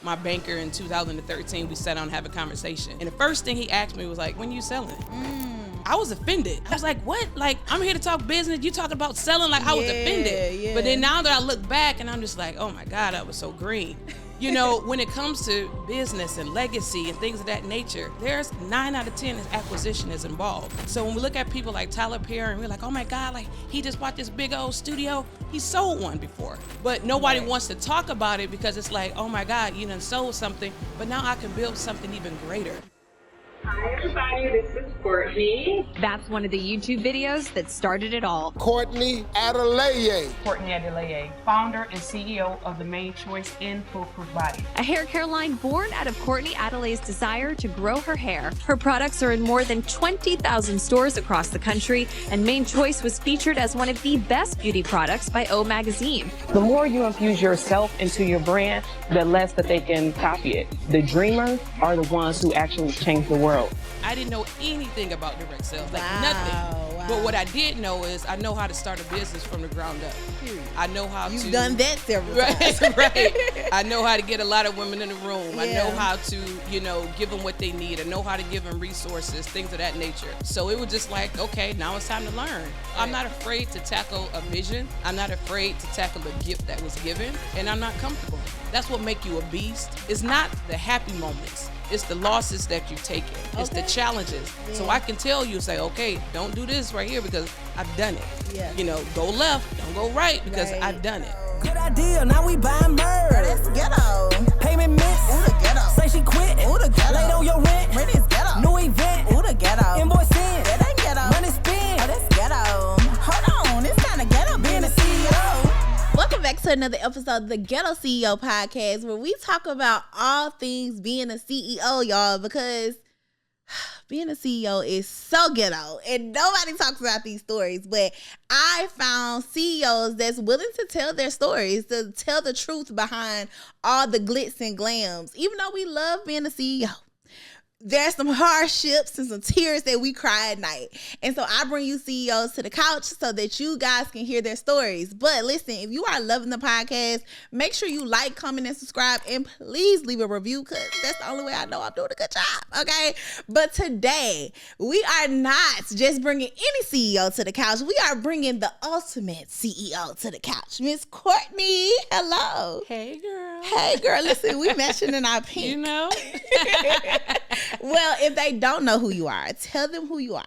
my banker in 2013. We sat down and have a conversation. And the first thing he asked me was like, when you selling? I was offended. I was like, what? Like, I'm here to talk business. You talking about selling? Like, I was offended. Yeah. But then now that I look back and I'm just like, oh my God, I was so green. You know, when it comes to business and legacy and things of that nature, there's 9 out of 10 acquisition is involved. So when we look at people like Tyler Perry and we're like, oh my God, like he just bought this big old studio. He sold one before, but nobody wants to talk about it because it's like, oh my God, you done sold something, but now I can build something even greater. Hi everybody, this is Courtney. That's one of the YouTube videos that started it all. Courtney Adeleye. Courtney Adeleye, founder and CEO of the Main Choice in Foolproof Body. A hair care line born out of Courtney Adelaye's desire to grow her hair. Her products are in more than 20,000 stores across the country, and Main Choice was featured as one of the best beauty products by O Magazine. The more you infuse yourself into your brand, the less that they can copy it. The dreamers are the ones who actually change the world. I didn't know anything about direct sales, like nothing. Wow. But what I did know is I know how to start a business from the ground up. I know how You've to. done that several times. Right. I know how to get a lot of women in the room. I know Yeah. how to, give them what they need. I know how to give them resources, things of that nature. So it was just like, okay, now it's time to learn. I'm not afraid to tackle a vision. I'm not afraid to tackle a gift that was given, and I'm not comfortable. That's what make you a beast. It's not the happy moments. It's the losses that you've taken. It's the challenges. Yeah. So I can tell you, say, okay, don't do this right here because I've done it. Yeah. Go left, don't go right because Right. I've done it. Good idea, now we buying merch. That's ghetto. Payment miss. Ooh, the ghetto. Say she quit. Ooh, the ghetto. Late on your rent. Rent is ghetto. New event. Ooh, the ghetto. Invoice in. That ain't ghetto. Money spent. Oh, that's ghetto. Hold on, it's kind of ghetto being a CEO. Welcome back to another episode of the Ghetto CEO Podcast, where we talk about all things being a CEO, y'all, because being a CEO is so ghetto and nobody talks about these stories. But I found CEOs that's willing to tell their stories, to tell the truth behind all the glitz and glams. Even though we love being a CEO, there's some hardships and some tears that we cry at night. And so I bring you CEOs to the couch so that you guys can hear their stories. But listen, if you are loving the podcast, make sure you like, comment, and subscribe. And please leave a review because that's the only way I know I'm doing a good job, okay? But today, we are not just bringing any CEO to the couch. We are bringing the ultimate CEO to the couch. Miss Courtney, hello. Hey, girl. Hey, girl. Listen, we matching in our pink. Well, if they don't know who you are, tell them who you are.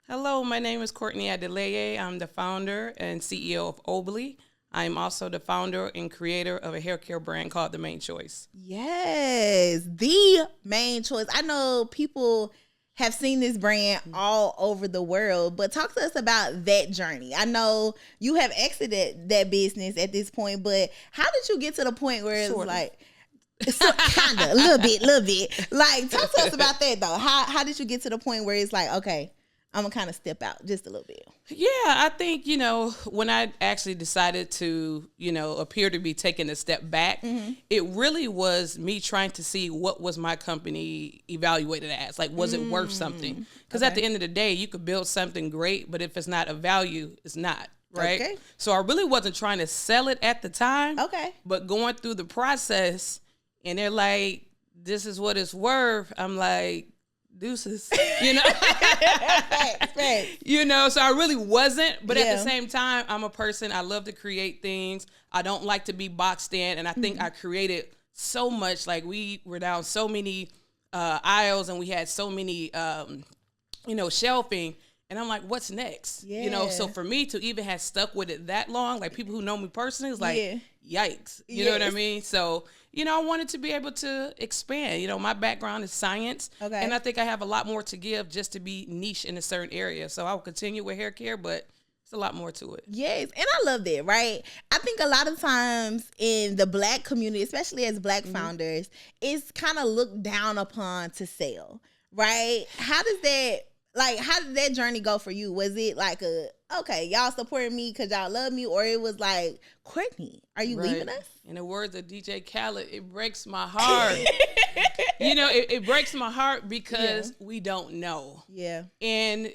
Hello, my name is Courtney Adeleye. I'm the founder and CEO of Obley. I'm also the founder and creator of a hair care brand called The Main Choice. Yes, The Main Choice. I know people have seen this brand all over the world, but talk to us about that journey. I know you have exited that business at this point, but how did you get to the point where it's like... So, kinda, a little bit. Like, talk to us about that though. How did you get to the point where it's like, okay, I'm gonna kind of step out just a little bit? Yeah, I think, when I actually decided to, appear to be taking a step back, it really was me trying to see what was my company evaluated as. Like, was it worth something? Because at the end of the day, you could build something great, but if it's not of value, it's not. Right. Okay. So I really wasn't trying to sell it at the time. Okay. But going through the process, and they're like, this is what it's worth. I'm like, deuces, Facts. So I really wasn't. But at Yeah. the same time, I'm a person, I love to create things. I don't like to be boxed in. And I think I created so much. Like, we were down so many aisles and we had so many, shelving. And I'm like, what's next? Yeah. So for me to even have stuck with it that long, like people who know me personally, is like, yikes. You know what I Yes. mean? So, I wanted to be able to expand. My background is science. Okay. And I think I have a lot more to give just to be niche in a certain area. So I will continue with hair care, but it's a lot more to it. Yes, and I love that, right? I think a lot of times in the Black community, especially as Black founders, it's kind of looked down upon to sell, right? How did that journey go for you? Was it like okay, y'all supporting me because y'all love me, or it was like, Courtney, are you leaving us? In the words of DJ Khaled, it breaks my heart. It breaks my heart because we don't know. Yeah. And,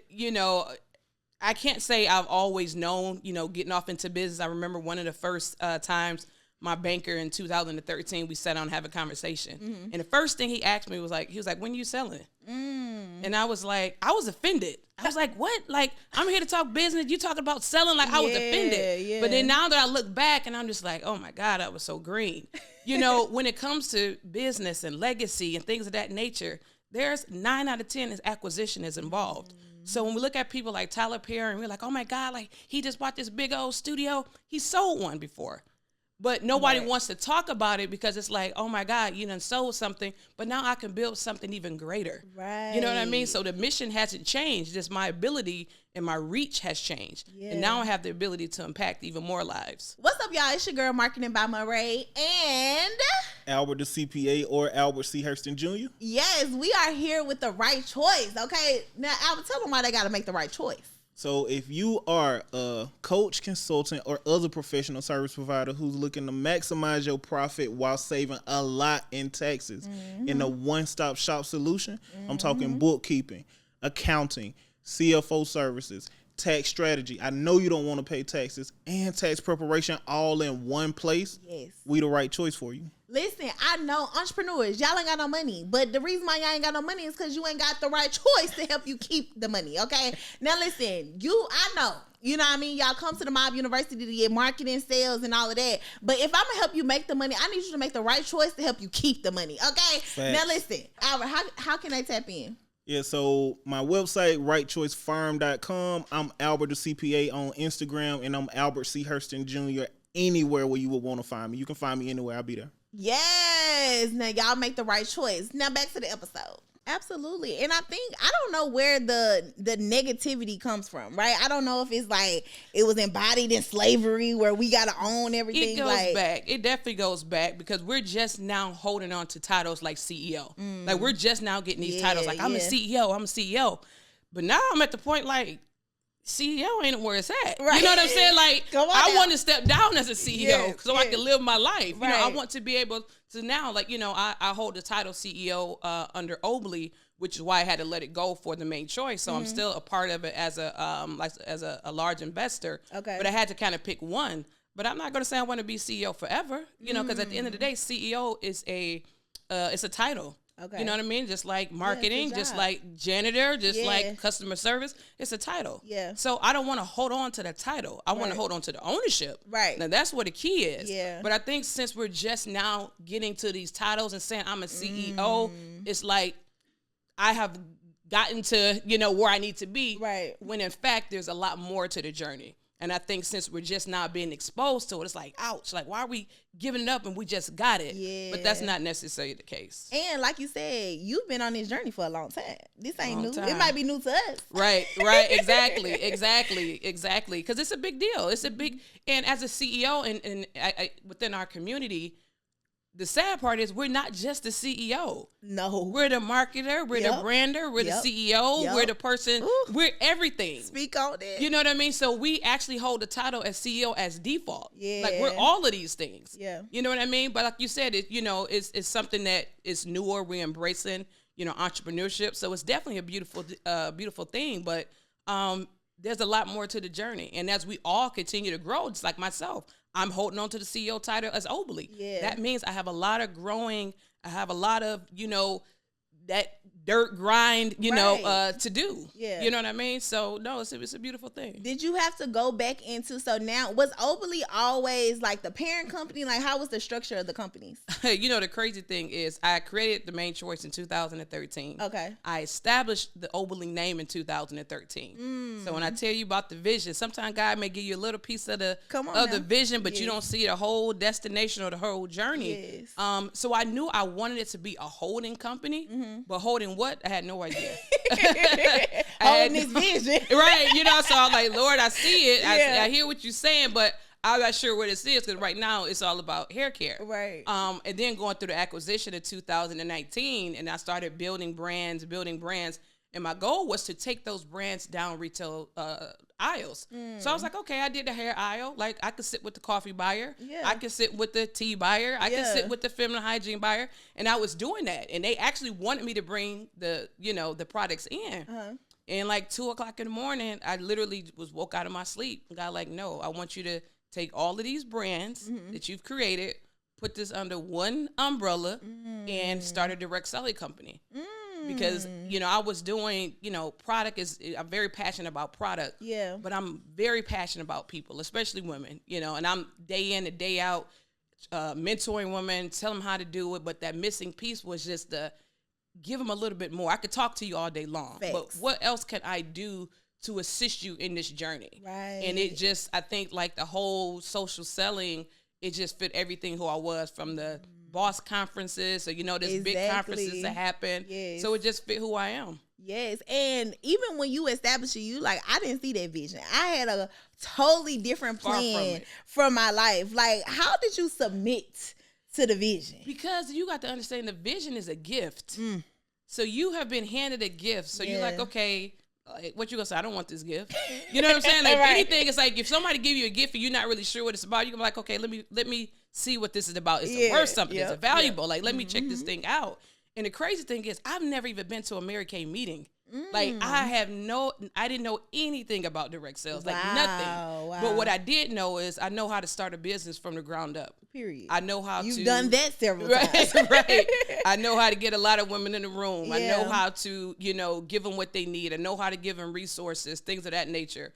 I can't say I've always known, getting off into business. I remember one of the first times my banker in 2013. We sat down and have a conversation. And the first thing he asked me was like, when you selling? And I was like, I was offended. I was like, what? Like, I'm here to talk business. You talking about selling? Like, I was offended. Yeah. But then now that I look back and I'm just like, oh my God, I was so green. You know, when it comes to business and legacy and things of that nature, there's 9 out of 10 is acquisition is involved. So when we look at people like Tyler Perry and we're like, oh my God, like he just bought this big old studio. He sold one before. But nobody wants to talk about it because it's like, oh my God, you done sold something, but now I can build something even greater. Right. You know what I mean? So the mission hasn't changed. Just my ability and my reach has changed. Yeah. And now I have the ability to impact even more lives. What's up, y'all? It's your girl, Marketing by Murray. And Albert the CPA or Albert C. Hurston Jr. yes, we are here with the right choice. Okay. Now, Albert, tell them why they got to make the right choice. So if you are a coach, consultant, or other professional service provider who's looking to maximize your profit while saving a lot in taxes in a one-stop shop solution, I'm talking bookkeeping, accounting, CFO services, tax strategy. I know you don't want to pay taxes and tax preparation all in one place. Yes. We the right choice for you. Listen, I know entrepreneurs, y'all ain't got no money, but the reason why y'all ain't got no money is because you ain't got the right choice to help you keep the money, okay? Now listen, I know, you know what I mean? Y'all come to the Mob University to get marketing, sales, and all of that, but if I'm gonna help you make the money, I need you to make the right choice to help you keep the money, okay? Facts. Now listen, Albert, how can they tap in? Yeah, so my website, rightchoicefarm.com. I'm Albert the CPA on Instagram, and I'm Albert C. Hurston Jr. anywhere where you would want to find me. You can find me anywhere. I'll be there. Yes. Now y'all make the right choice. Now back to the episode. Absolutely. And I don't know where the negativity comes from, right? I don't know if it's like it was embodied in slavery where we got to own everything. It goes back. It definitely goes back because we're just now holding on to titles like CEO. Like we're just now getting these titles like I'm a CEO. But now I'm at the point like CEO ain't where it's at. Right. You know what I'm saying? Like I want to step down as a CEO so I can live my life. Right. You know, I want to be able to now, like, you know, I hold the title CEO under Obley, which is why I had to let it go for the main choice. So I'm still a part of it as a large investor. Okay. But I had to kind of pick one. But I'm not going to say I want to be CEO forever, you know, because at the end of the day, CEO is it's a title. Okay. You know what I mean? Just like marketing, just like janitor, just like customer service. It's a title. Yeah. So I don't want to hold on to the title. I want to hold on to the ownership. Right. Now that's what the key is. Yeah. But I think since we're just now getting to these titles and saying I'm a CEO, it's like I have gotten to, you know, where I need to be. Right. When in fact, there's a lot more to the journey. And I think since we're just now being exposed to it, it's like, ouch, like, why are we giving it up and we just got it? Yeah. But that's not necessarily the case. And like you said, you've been on this journey for a long time. This ain't new. It might be new to us. Right. Exactly. Because it's a big deal. It's a big, and as a CEO and within our community, the sad part is we're not just the CEO. No. We're the marketer. We're the brander. We're the CEO. We're the person. Ooh. We're everything. Speak on it. You know what I mean? So we actually hold the title as CEO as default. Yeah. Like we're all of these things. Yeah. You know what I mean? But like you said, it's something that is newer. We're embracing, you know, entrepreneurship. So it's definitely a beautiful thing. But there's a lot more to the journey. And as we all continue to grow, just like myself, I'm holding on to the CEO title as Obley. Yeah. That means I have a lot of growing. I have a lot of, you know, that dirt grind, you know, to do. Yeah. You know what I mean? So, no, it's a beautiful thing. Did you have to go back into, so now, was Obley always like the parent company? Like, how was the structure of the companies? You know, the crazy thing is I created the main choice in 2013. Okay. I established the Obley name in 2013. So when I tell you about the vision, sometimes God may give you a little piece of the vision, but you don't see the whole destination or the whole journey. Yes. So I knew I wanted it to be a holding company, but holding what? I had no idea. Holding this vision. Right. You know, so I'm like, Lord, I see it. I hear what you're saying, but I'm not sure what this is because right now it's all about hair care. Right. And then going through the acquisition of 2019, and I started building brands. And my goal was to take those brands down retail aisles. So I was like, okay, I did the hair aisle. Like I could sit with the coffee buyer. Yeah. I could sit with the tea buyer. I could sit with the feminine hygiene buyer. And I was doing that. And they actually wanted me to bring the products in. And like 2:00 in the morning, I literally woke out of my sleep. And got like, no, I want you to take all of these brands that you've created, put this under one umbrella, and start a direct selling company. Because, you know, I was doing, you know, I'm very passionate about product. Yeah. But I'm very passionate about people, especially women, you know, and I'm day in and day out mentoring women, tell them how to do it. But that missing piece was just to give them a little bit more. I could talk to you all day long, but what else can I do to assist you in this journey? Right. And it just, I think like the whole social selling, it just fit everything who I was, from the boss conferences, so you know, there's big conferences that happen. Yes. So it just fit who I am. Yes. And even when you established you, like, I didn't see that vision. I had a totally different plan for my life. Like, how did you submit to the vision? Because you got to understand the vision is a gift. So you have been handed a gift. So you're like, okay, what you gonna say? I don't want this gift. You know what I'm saying? Like, if anything, it's like if somebody give you a gift and you're not really sure what it's about, you can be like, okay, let me see what this is about. Is it worth something? Is it valuable? Like, let me check this thing out. And the crazy thing is, I've never even been to a Mary Kay meeting. Like, I didn't know anything about direct sales, like nothing. Wow. But what I did know is I know how to start a business from the ground up. Period. I know how You've done that several times. Right. I know how to get a lot of women in the room. I know how to, you know, give them what they need. I know how to give them resources, things of that nature.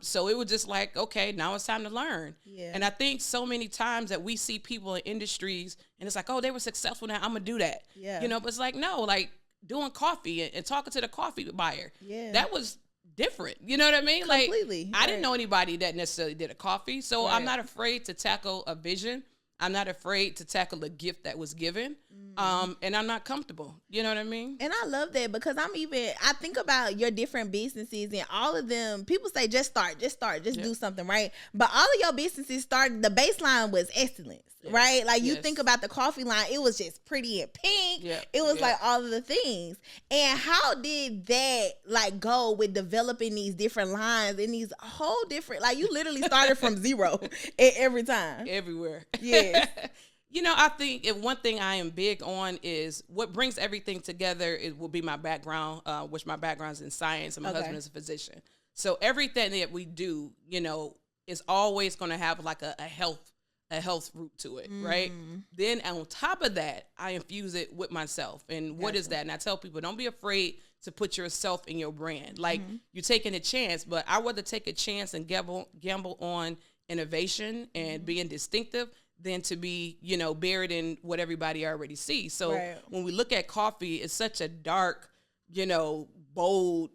So it was just like, okay, now it's time to learn. Yeah. And I think so many times that we see people in industries and it's like, oh, they were successful now, I'm gonna do that. Yeah. You know, but it's like, no, like doing coffee and talking to the coffee buyer. Yeah. That was different. You know what I mean? Completely. Like, I didn't know anybody that necessarily did a coffee. So I'm not afraid to tackle a vision. I'm not afraid to tackle a gift that was given. And I'm not comfortable. You know what I mean? And I love that, because I think about your different businesses, and all of them, people say, just start, do something, right? But all of your businesses started, the baseline was excellence, right? Like, you think about the coffee line, it was just pretty and pink. It was like all of the things. And how did that like go with developing these different lines and these whole different, like, you literally started from zero every time. Everywhere. Yeah. You know, I think one thing I am big on is what brings everything together. It will be my background, which my background is in science, and my husband is a physician. So everything that we do, you know, is always going to have like a health root to it, right? Then on top of that, I infuse it with myself. And what is that? And I tell people, don't be afraid to put yourself in your brand. Like, you're taking a chance, but I rather take a chance and gamble on innovation and being distinctive than to be, you know, buried in what everybody already sees. So when we look at coffee, it's such a dark, you know, bold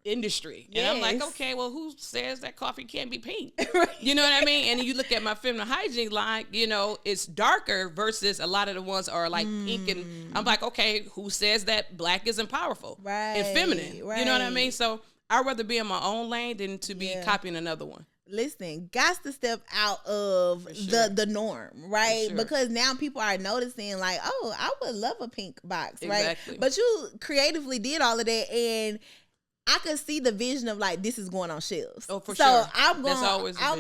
industry. And I'm like, okay, well, who says that coffee can't be pink? You know what I mean? And you look at my feminine hygiene line, you know, it's darker versus a lot of the ones are like pink. And I'm like, okay, who says that black isn't powerful and feminine? You know what I mean? So I'd rather be in my own lane than to be copying another one. Listen, got to step out of the norm, right? Because now people are noticing, like, oh, I would love a pink box, right? But you creatively did all of that, and I could see the vision of, like, this is going on shelves. Oh, for so sure. I'm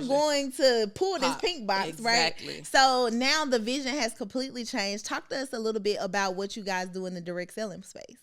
going to pull this pink box, right? So now the vision has completely changed. Talk to us a little bit about what you guys do in the direct selling space.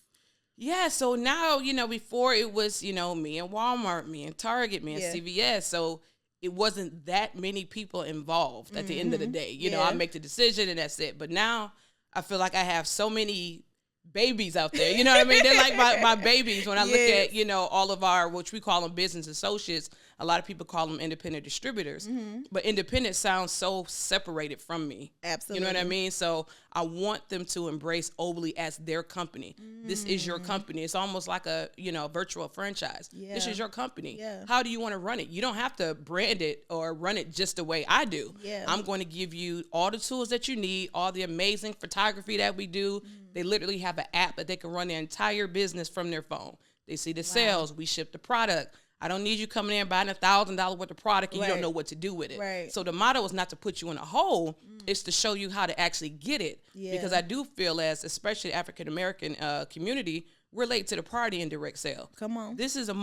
Yeah, so now, you know, before it was, you know, me and Walmart, me and Target, me and CVS. So it wasn't that many people involved at the end of the day. You know, I make the decision and that's it. But now I feel like I have so many babies out there. You know what I mean? They're like my babies. When I look at, you know, all of our, which we call them business associates, a lot of people call them independent distributors. But independent sounds so separated from me. Absolutely. You know what I mean? So I want them to embrace Oberly as their company. This is your company. It's almost like a, you know, virtual franchise. This is your company. How do you want to run it? You don't have to brand it or run it just the way I do. I'm going to give you all the tools that you need, all the amazing photography that we do. They literally have an app that they can run their entire business from their phone. They see the sales. We ship the product. I don't need you coming in buying $1,000 worth of product and you don't know what to do with it. So the motto is not to put you in a hole. It's to show you how to actually get it. Because I do feel as, especially African-American community, we're late to the party in direct sale. Come on. This is the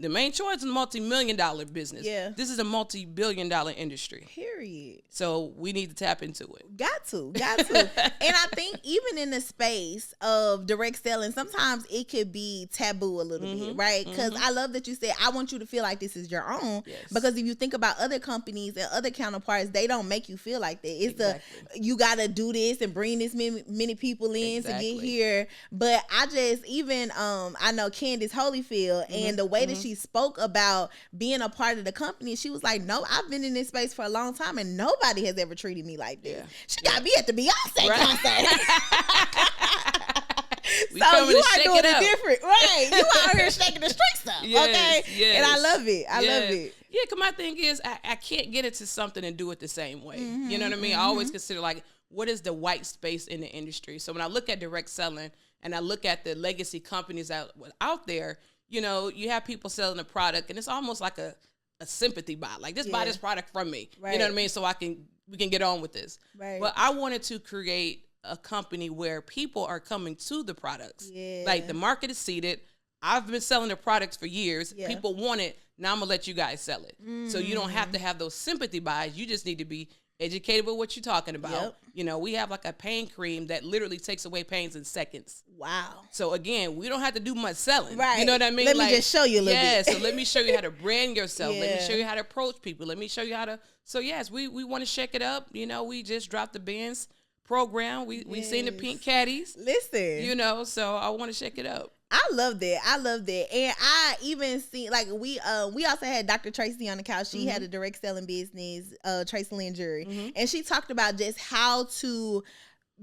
main choice is a multi-million-dollar business. Yeah. This is a multi-billion-dollar industry. Period. So we need to tap into it. Got to. And I think even in the space of direct selling, sometimes it could be taboo a little bit, right? Because I love that you said, I want you to feel like this is your own. Yes. Because if you think about other companies and other counterparts, they don't make you feel like that. It's you got to do this and bring this many people in to get here. But I just, even I know Candace Holyfield and the way that she spoke about being a part of the company, she was like, no, I've been in this space for a long time and nobody has ever treated me like this. She got me at the Beyonce concert. So you are doing it different, right? You out here shaking the streets up, okay? Yes, and I love it. I love it. Yeah, because my thing is, I can't get into something and do it the same way. You know what I mean? I always consider, like, what is the white space in the industry? So when I look at direct selling and I look at the legacy companies out there, you know, you have people selling a product and it's almost like a sympathy buy. Like, just buy this product from me. Right. You know what I mean? So we can get on with this. Right. But I wanted to create a company where people are coming to the products. Yeah. Like, the market is seated. I've been selling the products for years. Yeah. People want it. Now I'm going to let you guys sell it. So you don't have to have those sympathy buys. You just need to be educated with what you're talking about. Yep. You know, we have like a pain cream that literally takes away pains in seconds. Wow. So again, we don't have to do much selling. Right. You know what I mean? Let me just show you a little bit. Yeah, so let me show you how to brand yourself. Let me show you how to approach people. Let me show you how to. So yes, we want to shake it up. You know, we just dropped the Benz program. We seen the pink caddies. Listen. You know, so I want to shake it up. I love that. And I even see, like, we also had Dr. Tracy on the couch. She had a direct selling business, Tracy Lynn Jury. And she talked about just how to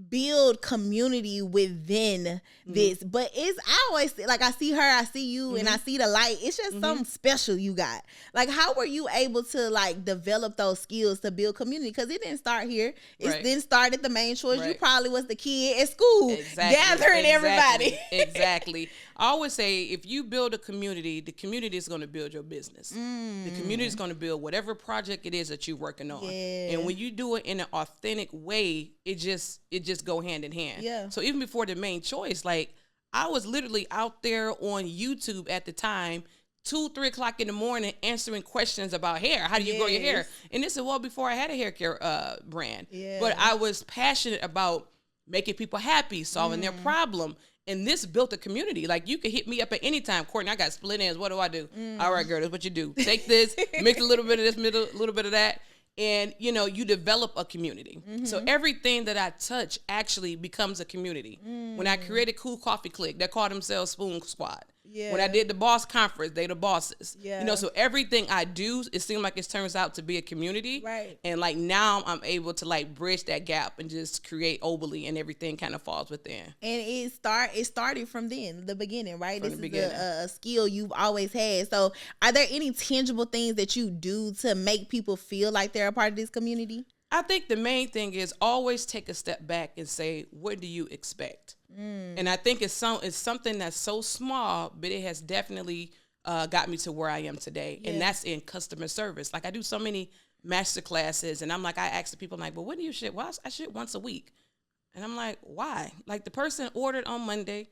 build community within this. But I always, like, I see her, I see you, and I see the light. It's just something special you got. Like, how were you able to, like, develop those skills to build community? Because it didn't start here. It didn't start at the main choice. You probably was the kid at school gathering everybody. Exactly. I always say, if you build a community, the community is going to build your business. The community is going to build whatever project it is that you're working on. Yeah. And when you do it in an authentic way, it just go hand in hand. Yeah. So even before the main choice, like, I was literally out there on YouTube at the time, 2-3 o'clock in the morning, answering questions about hair. How do you grow your hair? And this is well before I had a hair care brand. Yeah. But I was passionate about making people happy, solving their problem. And this built a community. Like, you could hit me up at any time. Courtney, I got split ends. What do I do? All right, girl, that's what you do. Take this, mix a little bit of this, a little bit of that. And, you know, you develop a community. So everything that I touch actually becomes a community. When I created Cool Coffee Click, they called themselves Spoon Squad. Yeah. When I did the boss conference, they the bosses. Yeah. You know, so everything I do, it seems like it turns out to be a community. Right. And like, now I'm able to, like, bridge that gap and just create Oberly, and everything kind of falls within. And it started from the beginning, right? This is a skill you've always had. So are there any tangible things that you do to make people feel like they're a part of this community? I think the main thing is always take a step back and say, what do you expect? And I think it's something that's so small, but it has definitely got me to where I am today. Yeah. And that's in customer service. Like, I do so many master classes, and I'm like, I ask the people, I'm like, but when do you ship? Well, I ship once a week. And I'm like, why? Like, the person ordered on Monday.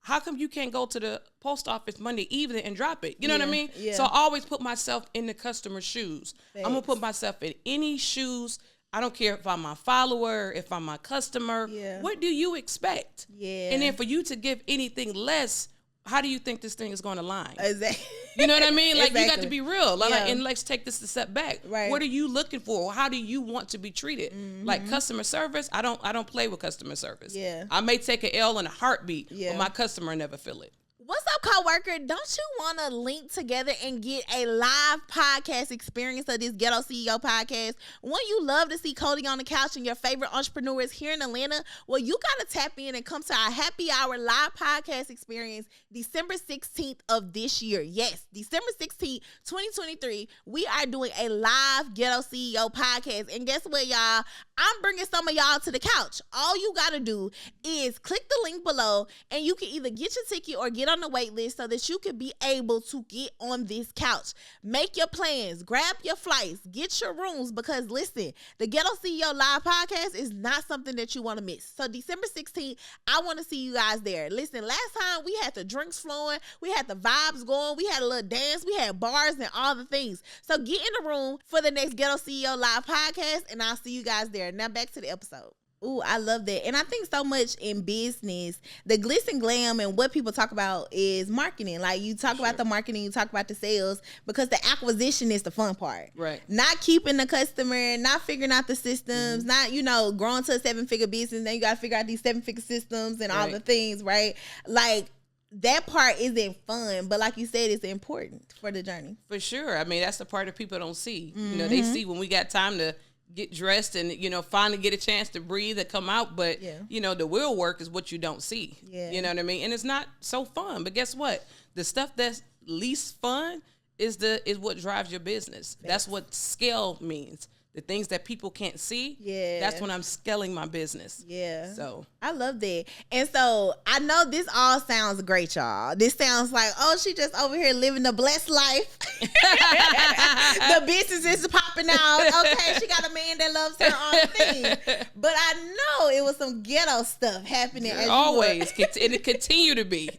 How come you can't go to the post office Monday evening and drop it? You know what I mean? Yeah. So I always put myself in the customer's shoes. Thanks. I'm going to put myself in any shoes. I don't care if I'm a follower, if I'm a customer. Yeah. What do you expect? Yeah. And then for you to give anything less, how do you think this thing is going to line? Exactly. You know what I mean? Like, you got to be real. Like, and let's take this a step back. Right. What are you looking for? How do you want to be treated? Like, customer service, I don't play with customer service. Yeah. I may take an L in a heartbeat, but my customer never feel it. What's up, coworker? Don't you want to link together and get a live podcast experience of this Ghetto CEO podcast? Wouldn't you love to see Cody on the couch and your favorite entrepreneurs here in Atlanta? Well, you got to tap in and come to our happy hour live podcast experience December 16th of this year. Yes, December 16th, 2023. We are doing a live Ghetto CEO podcast. And guess what, y'all? I'm bringing some of y'all to the couch. All you got to do is click the link below, and you can either get your ticket or get on the wait wait list so that you can be able to get on this couch. Make your plans, grab your flights, get your rooms, because listen, the Ghetto CEO Live Podcast is not something that you want to miss. So December 16th, I want to see you guys there. Listen, last time we had the drinks flowing, we had the vibes going, we had a little dance, we had bars and all the things. So get in the room for the next Ghetto CEO Live Podcast, and I'll see you guys there. Now back to the episode. Ooh, I love that. And I think so much in business, the glitz and glam and what people talk about is marketing. Like, you talk about the marketing, you talk about the sales, because the acquisition is the fun part. Right. Not keeping the customer, not figuring out the systems, not, growing to a 7-figure business. Then you got to figure out these 7-figure systems and all the things, right? Like, that part isn't fun, but like you said, it's important for the journey. For sure. I mean, that's the part that people don't see. They see when we got time to get dressed and, finally get a chance to breathe and come out. But, the real work is what you don't see. Yeah. You know what I mean? And it's not so fun. But guess what? The stuff that's least fun is what drives your business. That's what scale means. The things that people can't see, that's when I'm scaling my business. Yeah. So I love that. And so I know this all sounds great, y'all. This sounds like, oh, she just over here living the blessed life. The business is popping out. Okay, she got a man that loves her, all the things. But I know it was some ghetto stuff happening. Always. It continue to be.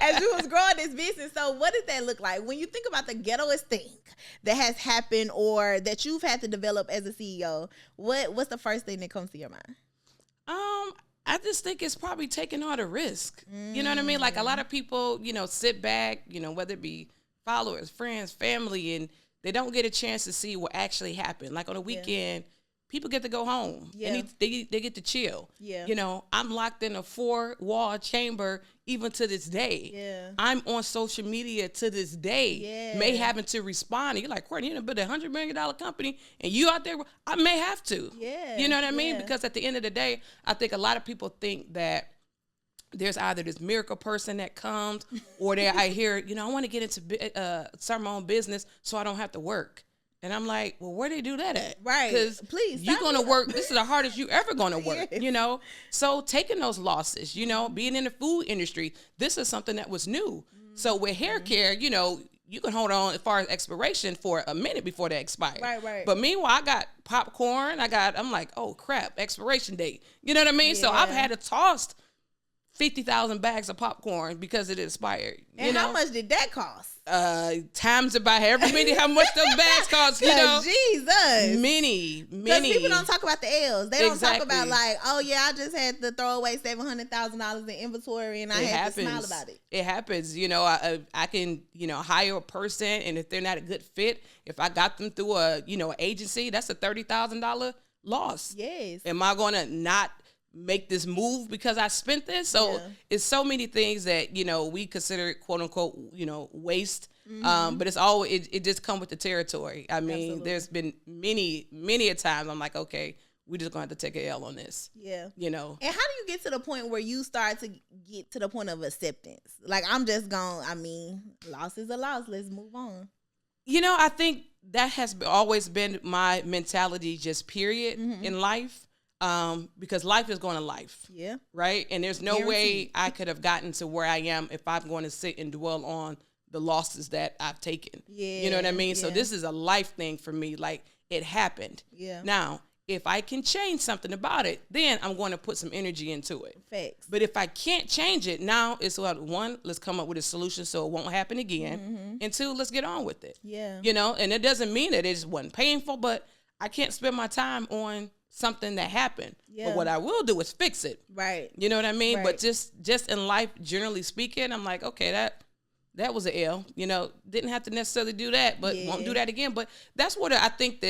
As you was growing this business. So what did that look like? When you think about the ghettoest thing that has happened or that you've had to develop as a CEO, what's the first thing that comes to your mind? I just think it's probably taking all the risk. You know what I mean? Like, a lot of people, sit back, whether it be followers, friends, family, and they don't get a chance to see what actually happened. Like, on a weekend, people get to go home and they get to chill. Yeah. I'm locked in a 4-wall chamber even to this day. Yeah. I'm on social media to this day. Yeah. May having to respond. And you're like, Courtney, you built $100 million company and you out there, I may have to. Yeah. You know what I mean? Because at the end of the day, I think a lot of people think that there's either this miracle person that comes or I hear, I want to get into start my own business so I don't have to work. And I'm like, well, where they do that at? Right. Because you're going to work. This is the hardest you ever going to work, So taking those losses, being in the food industry, this is something that was new. So with hair care, you can hold on as far as expiration for a minute before they expire. Right. But meanwhile, I got popcorn. I'm like, oh, crap, expiration date. You know what I mean? Yeah. So I've had to toss 50,000 bags of popcorn because it expired. And how much did that cost? Times it by how much those bags cost, Jesus. Many. Because people don't talk about the L's. They don't talk about like, oh yeah, I just had to throw away $700,000 in inventory and I had to smile about it. It happens. I can, hire a person, and if they're not a good fit, if I got them through an agency, that's a $30,000 loss. Yes. Am I going to not make this move because I spent this? So it's so many things that, we consider quote unquote, waste. But it's always, it just come with the territory. I mean, Absolutely. There's been many a times I'm like, okay, we just gonna have to take an L on this. Yeah. And how do you get to the point where you start to get to the point of acceptance? Like, I'm just loss is a loss. Let's move on. I think that has always been my mentality, just period, in life. Because life is going to life. Yeah. Right. And there's no way I could have gotten to where I am if I'm going to sit and dwell on the losses that I've taken. Yeah. You know what I mean? Yeah. So this is a life thing for me. Like, it happened. Yeah. Now, if I can change something about it, then I'm going to put some energy into it. Facts. But if I can't change it, now it's like, one, let's come up with a solution so it won't happen again. And two, let's get on with it. Yeah. And it doesn't mean that it just wasn't painful, but I can't spend my time on something that happened. Yeah. But what I will do is fix it. Right. You know what I mean? Right. But just in life, generally speaking, I'm like, okay, that was an L. Didn't have to necessarily do that, but won't do that again. But that's what I think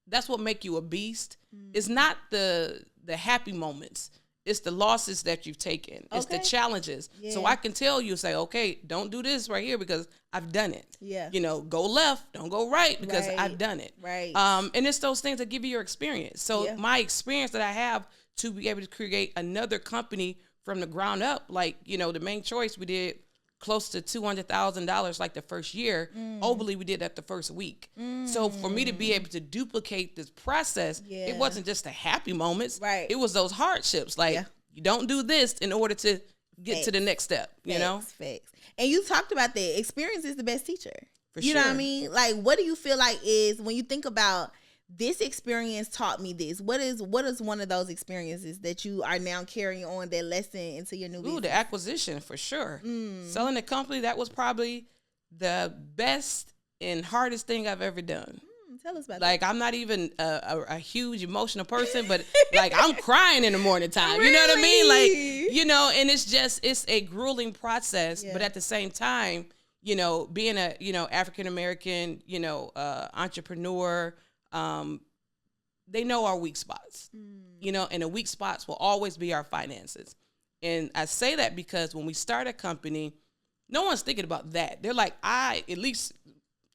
that's what make you a beast. It's not the happy moments. It's the losses that you've taken. It's the challenges. Yeah. So I can tell you, say, okay, don't do this right here because I've done it. Yeah. Go left, don't go right because I've done it. Right. And it's those things that give you your experience. So my experience that I have to be able to create another company from the ground up, like, the main choice, we did close to $200,000 like the first year. Overly, we did that the first week. So for me to be able to duplicate this process, it wasn't just the happy moments. Right. It was those hardships. Like, you don't do this in order to get to the next step, you know? Facts. And you talked about that. Experience is the best teacher. For you sure. know what I mean? Like, what do you feel like is, when you think about this experience taught me this, what is one of those experiences that you are now carrying on that lesson into your new business? The acquisition, for sure. Selling a company, that was probably the best and hardest thing I've ever done. Tell us about like that. I'm not even a huge emotional person, but like I'm crying in the morning time. Really? You know what I mean? Like, you know, and it's a grueling process, but at the same time, you know, being a, you know, African American, you know, entrepreneur, they know our weak spots, you know, and the weak spots will always be our finances. And I say that because when we start a company, no one's thinking about that. They're like, at least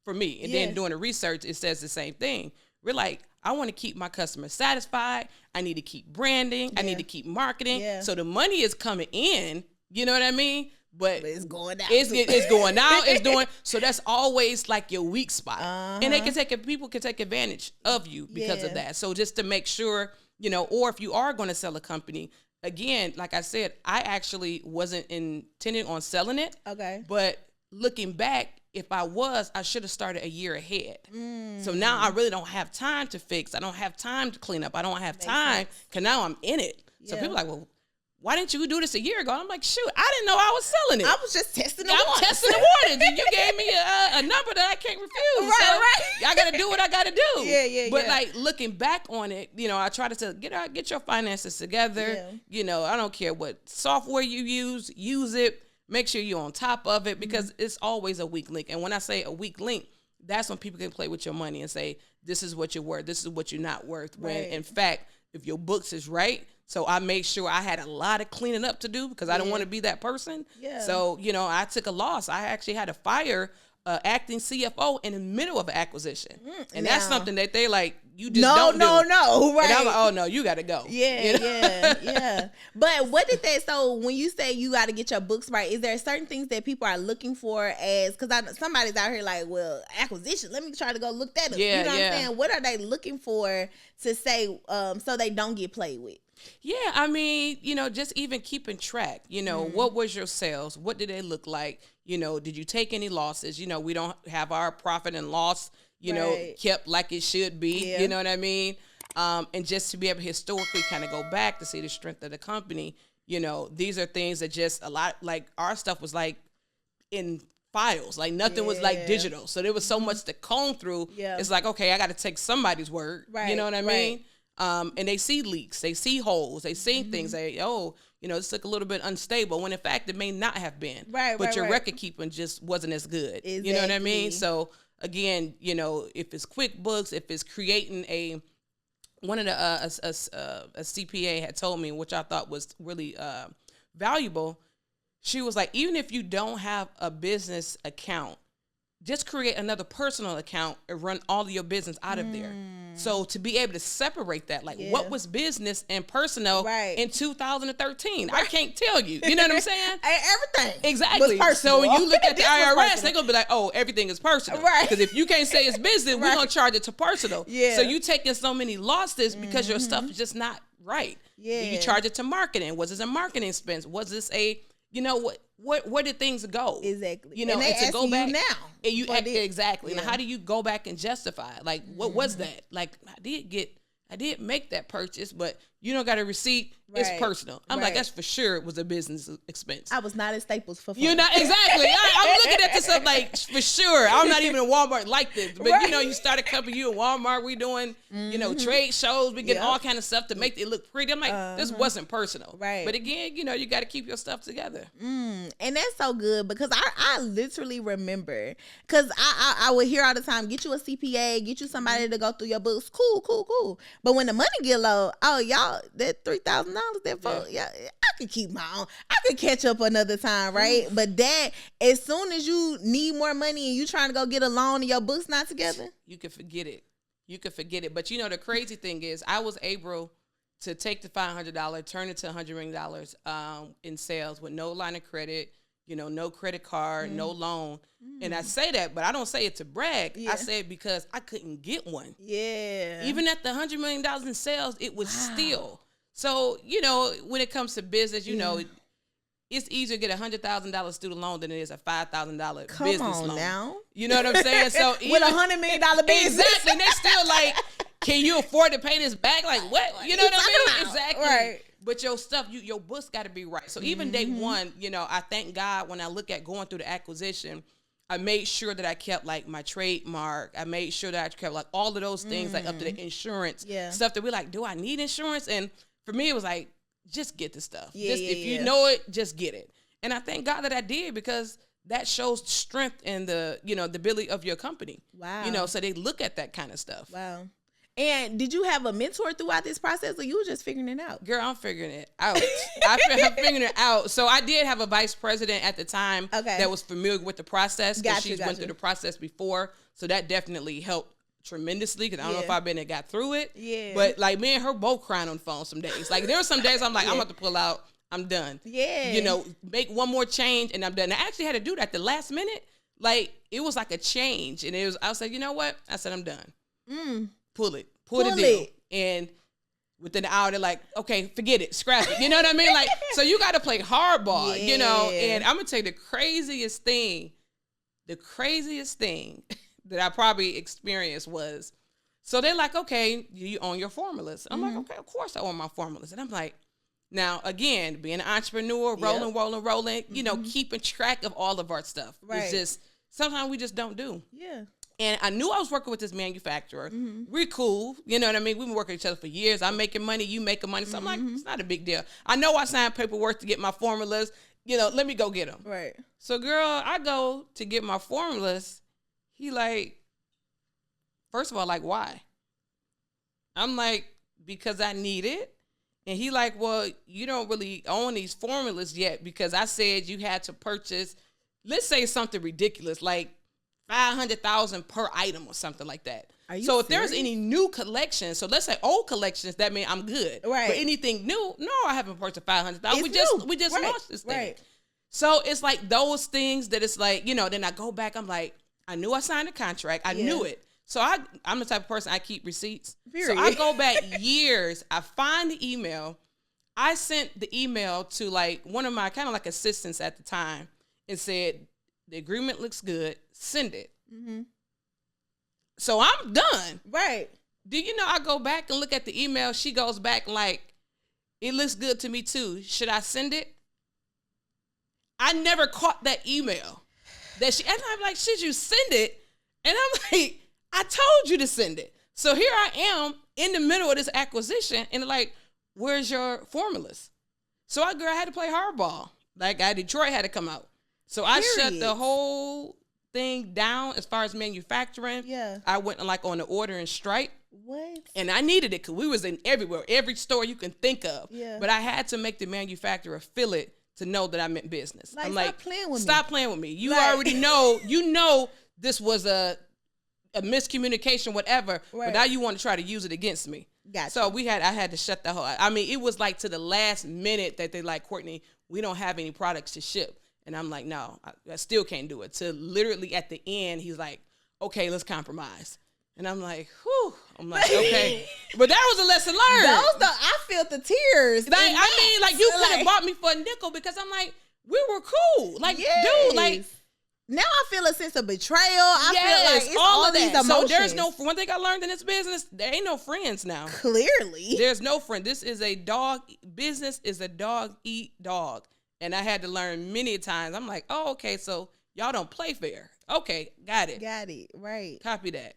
for me, and then doing the research, it says the same thing. We're like, I want to keep my customers satisfied. I need to keep branding. I need to keep marketing. So the money is coming in, you know what I mean? But it's going out. It's going out. It's doing, so that's always like your weak spot. And people can take advantage of you because of that. So just to make sure, you know, or if you are going to sell a company, again, like I said, I actually wasn't intending on selling it. Okay. But looking back, if I should have started a year ahead. So now I really don't have time to fix. I don't have time to clean up. I don't have time because now I'm in it. So people are like, well, why didn't you do this a year ago? I'm like, shoot, I didn't know I was selling it. I was just testing the waters. I'm testing the waters. And you gave me a number that I can't refuse. Right. I got to do what I got to do. But like looking back on it, you know, I try to say, get your finances together. You know, I don't care what software you use it. Make sure you're on top of it because it's always a weak link. And when I say a weak link, that's when people can play with your money and say, this is what you're worth. This is what you're not worth. When in fact, if your books is right. So I made sure I had a lot of cleaning up to do because I don't want to be that person. So, you know, I took a loss. I actually had to fire acting CFO in the middle of an acquisition. And that's something that they like, you just don't do. No, right. And I'm like, oh no, you got to go. You know? But what did that, so when you say you got to get your books right, is there certain things that people are looking for as, because somebody's out here like, well, acquisition, let me try to go look that up. You know what I'm saying? What are they looking for to say so they don't get played with? Yeah, I mean, you know, just even keeping track, you know, what was your sales? What did they look like? You know, did you take any losses? You know, we don't have our profit and loss, you know, kept like it should be, you know what I mean? And just to be able to historically kind of go back to see the strength of the company, you know, these are things that just a lot, like our stuff was like in files, like nothing was like digital. So there was so much to comb through. It's like, okay, I got to take somebody's word, you know what I mean? And they see leaks, they see holes, they see things. They, you know, this look a little bit unstable when in fact it may not have been. But your record keeping just wasn't as good. You know what I mean? So again, you know, if it's QuickBooks, if it's creating one of the a CPA had told me, which I thought was really valuable. She was like, even if you don't have a business account, just create another personal account and run all of your business out of there. So to be able to separate that, like what was business and personal in 2013? I can't tell you. You know what I'm saying? Everything. Exactly. So when you look at the IRS, they're going to be like, oh, everything is personal. Because if you can't say it's business, we're going to charge it to personal. So you taking so many losses because your stuff is just not right. You charge it to marketing. Was this a marketing expense? Was this you know, where did things go? Exactly. You know, and to go back you now. And you exactly. And how do you go back and justify it? Like, what was that? Like, I did make that purchase, but you don't got a receipt. It's personal. I'm like, that's for sure it was a business expense. I was not at Staples for fun. You're not, exactly. I'm looking at this up like, for sure. I'm not even in Walmart like this. But, you know, you start a company, you in Walmart, we doing, you know, trade shows. We getting all kind of stuff to make it look pretty. I'm like, this wasn't personal. But again, you know, you got to keep your stuff together. And that's so good because I literally remember, because I would hear all the time, get you a CPA, get you somebody to go through your books. Cool. But when the money get low, oh, y'all, that $3,000, that for, I could keep my own. I could catch up another time, right? But that, as soon as you need more money and you trying to go get a loan and your books not together, you can forget it. But you know, the crazy thing is I was able to take the $500, turn it to $100 million in sales with no line of credit, you know, no credit card, no loan. And I say that, but I don't say it to brag. I say it because I couldn't get one. Even at the $100 million in sales, it was still. So, you know, when it comes to business, you know, it's easier to get $100,000 student loan than it is a $5,000 Come business on loan. now. You know what I'm saying? So With $100 million business. Exactly. And they're still like, can you afford to pay this back? Like what? You know what I mean? Exactly. Right. But your stuff, your books got to be right. So even day one, you know, I thank God when I look at going through the acquisition, I made sure that I kept like my trademark. I made sure that I kept like all of those things like up to the insurance stuff that we're like, do I need insurance? And for me, it was like, just get the stuff. If you know it, just get it. And I thank God that I did, because that shows strength in the, you know, the ability of your company. Wow. You know, so they look at that kind of stuff. Wow. And did you have a mentor throughout this process, or you were just figuring it out? Girl, I'm figuring it out. I'm figuring it out. So I did have a vice president at the time that was familiar with the process, because she's went through the process before. So that definitely helped tremendously, because I don't know if I've been there, got through it. Yeah. But like me and her both crying on the phone some days. Like there were some days I'm like, I'm about to pull out. I'm done. Yeah. You know, make one more change and I'm done. I actually had to do that at the last minute. Like it was like a change, and I was like, you know what? I said, I'm done. Pull the deal. And within an hour, they're like, okay, forget it, scrap it. You know what I mean? Like, so you got to play hardball, you know? And I'm going to tell you the craziest thing that I probably experienced was, so they're like, okay, you own your formulas. I'm like, okay, of course I own my formulas. And I'm like, now, again, being an entrepreneur, rolling, you know, keeping track of all of our stuff. Right. It's just, sometimes we just don't do. Yeah. And I knew I was working with this manufacturer. We're cool. You know what I mean? We've been working with each other for years. I'm making money. You making money. So I'm like, it's not a big deal. I know I signed paperwork to get my formulas. You know, let me go get them. Right. So, girl, I go to get my formulas. He like, first of all, like, why? I'm like, because I need it. And he like, well, you don't really own these formulas yet, because I said you had to purchase, let's say something ridiculous, like $500,000 per item or something like that. So if serious? there's any new collections, so let's say old collections, that means I'm good. Right. But anything new, no, I haven't purchased $500,000. We just launched this thing. Right. So it's like those things that it's like, you know, then I go back, I'm like, I knew I signed a contract. I knew it. So I'm the type of person, I keep receipts. Period. So I go back years. I find the email. I sent the email to like one of my kind of like assistants at the time and said, the agreement looks good. Send it. So I'm done. Right. Do you know I go back and look at the email? She goes back like, it looks good to me too. Should I send it? I never caught that email. And I'm like, should you send it? And I'm like, I told you to send it. So here I am in the middle of this acquisition, and like, where's your formulas? So I had to play hardball. Like Detroit had to come out. So I shut the whole thing down as far as manufacturing. Yeah. I went like on the order and strike. What? And I needed it because we was in everywhere, every store you can think of. Yeah. But I had to make the manufacturer feel it to know that I meant business. Like, I'm stop playing with me. Stop playing with me. You already know, this was a miscommunication, whatever. Right. But now you want to try to use it against me. Gotcha. So I had to shut the whole. I mean, it was like to the last minute that they like, Courtney, we don't have any products to ship. And I'm like, no, I still can't do it. To literally at the end, he's like, okay, let's compromise. And I'm like, whew. I'm like, okay. But that was a lesson learned. I felt the tears. Like, I mean, like, you could have bought me for a nickel, because I'm like, we were cool. Like, dude, like. Now I feel a sense of betrayal. I feel like it's all of these emotions. So there's one thing I learned in this business, there ain't no friends now. Clearly. There's no friend. This is a dog. Business is a dog eat dog. And I had to learn many times. I'm like, oh, okay, so y'all don't play fair. Okay, got it. Right. Copy that.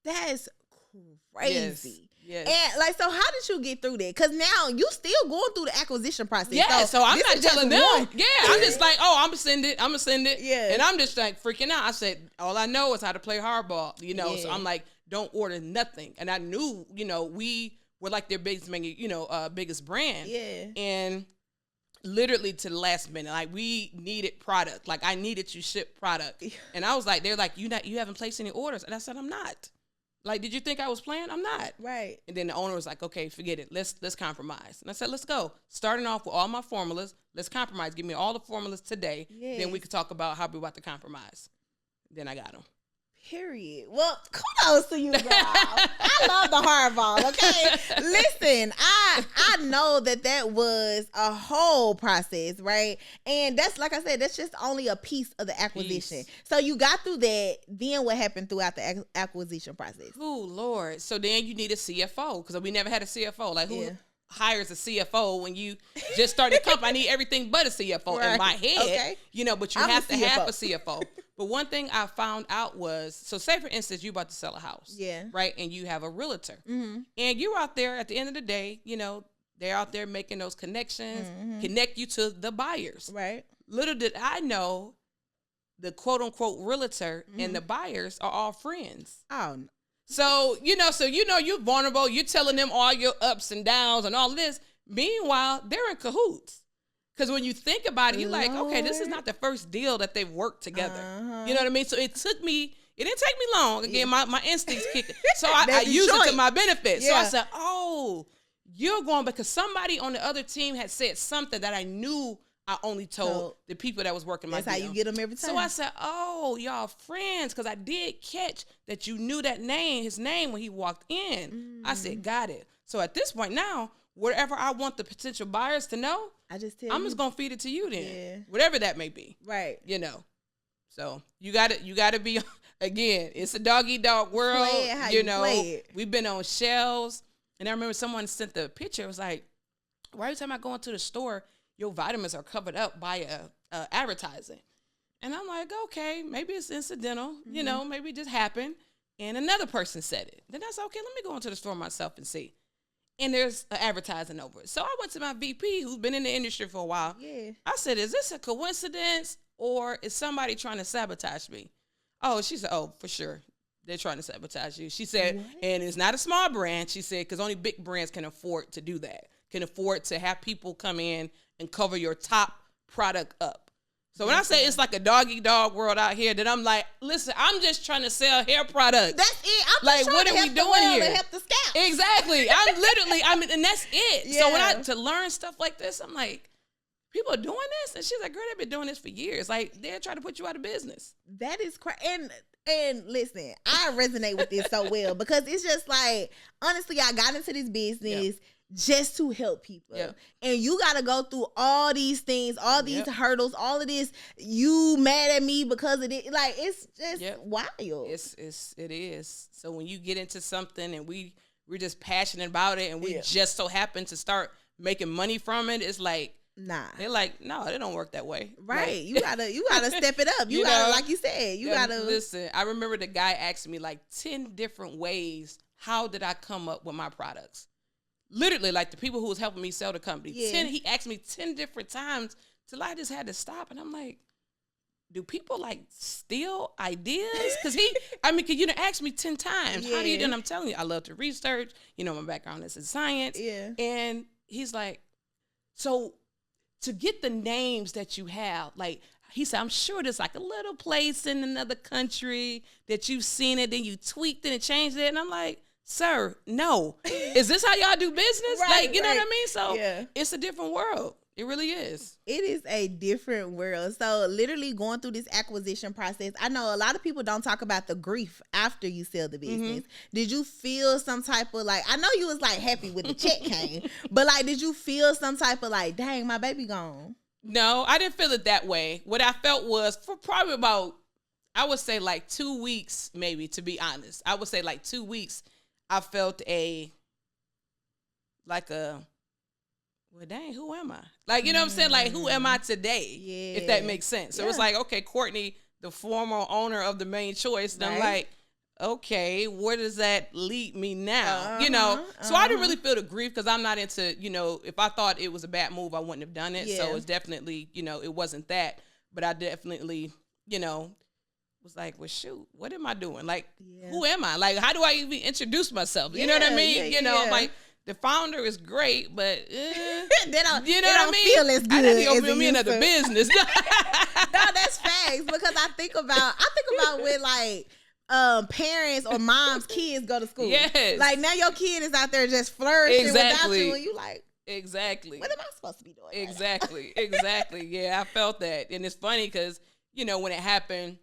That is crazy. Yes. And like, so how did you get through that? Because now you still going through the acquisition process. Yeah, so I'm not telling them. Yeah, I'm just like, oh, I'm going to send it. Yeah. And I'm just like freaking out. I said, all I know is how to play hardball, you know. Yeah. So I'm like, don't order nothing. And I knew, you know, we were like their biggest, biggest brand. Yeah. And literally to the last minute, like, we needed product. Like, I needed to ship product. And I was like, they're like, you haven't placed any orders. And I said, I'm not. Like, did you think I was playing? I'm not. Right. And then the owner was like, okay, forget it. Let's compromise. And I said, let's go. Starting off with all my formulas. Let's compromise. Give me all the formulas today. Yes. Then we could talk about how we about to compromise. Then I got them. Period. Well, kudos to you, girl. I love the hardball. Okay, listen, I know that was a whole process, right? And that's, like I said, that's just only a piece of the acquisition. So you got through that. Then what happened throughout the acquisition process? Oh Lord! So then you need a CFO, because we never had a CFO. Like who hires a CFO when you just started a company? I need everything but a CFO in my head. Okay. But you have to have a CFO. But one thing I found out was, so say for instance, you about to sell a house. Yeah. Right? And you have a realtor. Mm-hmm. And you're out there at the end of the day, they're out there making those connections, connect you to the buyers. Right. Little did I know, the quote unquote realtor and the buyers are all friends. Oh, no. So, you're vulnerable. You're telling them all your ups and downs and all of this. Meanwhile, they're in cahoots. Because when you think about it, you're like, okay, this is not the first deal that they've worked together. You know what I mean? So it didn't take me long. Again, my instincts kicked. So I used it to my benefit. Yeah. So I said, oh, you're going, because somebody on the other team had said something that I knew I only told the people that was working my deal. That's how you get them every time. So I said, oh, y'all friends, because I did catch that you knew his name when he walked in. I said, got it. So at this point now, whatever I want the potential buyers to know, I'm just gonna feed it to you then, whatever that may be, right? So you gotta be. Again, it's a dog eat dog world. We've been on shelves, and I remember someone sent the picture. It was like, why every time I go into the store, your vitamins are covered up by advertising, and I'm like, okay, maybe it's incidental. Maybe it just happened, and another person said it. Then that's okay. Let me go into the store myself and see. And there's an advertising over it. So I went to my VP, who's been in the industry for a while. Yeah. I said, is this a coincidence, or is somebody trying to sabotage me? Oh, she said, oh, for sure. They're trying to sabotage you. She said, and it's not a small brand. She said, because only big brands can afford to do that, can afford to have people come in and cover your top product up. So when I say it's like a dog-eat-dog world out here, then I'm like, listen, I'm just trying to sell hair products. That's it. I'm like, just what are we doing here? Help the scalp. Exactly. And that's it. Yeah. So to learn stuff like this, I'm like, people are doing this? And she's like, girl, they've been doing this for years. Like, they're trying to put you out of business. That is crazy. And listen, I resonate with this so well, because it's just like, honestly, I got into this business just to help people. Yeah. And you got to go through all these things, all these hurdles, all of this. You mad at me because of it. Like, it's just wild. It is. So when you get into something and we're just passionate about it, and we just so happen to start making money from it, it's like, nah. They're like, no, it don't work that way. Right. Like, you gotta step it up. You gotta, like you said, you gotta listen. I remember the guy asked me like 10 different ways, how did I come up with my products? Literally, like the people who was helping me sell the company. He asked me 10 different times till I just had to stop. And I'm like, do people like steal ideas? Because you asked me 10 times. How do you do? And I'm telling you, I love to research. My background is in science. Yeah. And he's like, so to get the names that you have, like, he said, I'm sure there's like a little place in another country that you've seen it, then you tweaked it and changed it. And I'm like, sir, no. Is this how y'all do business? Right, know what I mean? So it's a different world. It really is. It is a different world. So literally going through this acquisition process, I know a lot of people don't talk about the grief after you sell the business. Did you feel some type of like, I know you was like happy when the check came, but like, did you feel some type of like, dang, my baby gone? No, I didn't feel it that way. What I felt was for probably about, I would say like 2 weeks, maybe, to be honest. I would say like 2 weeks. I felt well, dang, who am I? Like, you know what I'm saying? Like, who am I today? Yeah. If that makes sense. So it's like, okay, Courtney, the former owner of the Main Choice. And I'm like, okay, where does that lead me now? So I didn't really feel the grief because I'm not into, if I thought it was a bad move, I wouldn't have done it. Yeah. So it's definitely, it wasn't that. But I definitely, was like, well, shoot, what am I doing? Like, who am I? Like, how do I even introduce myself? You know what I mean? I'm like, the founder is great, but they don't feel as good. I need to open me another business. No, that's facts, because I think about when like parents or moms' kids go to school. Yes. Like now your kid is out there just flourishing without you, and you like, exactly. What am I supposed to be doing? Exactly. Yeah, I felt that, and it's funny because when it happened,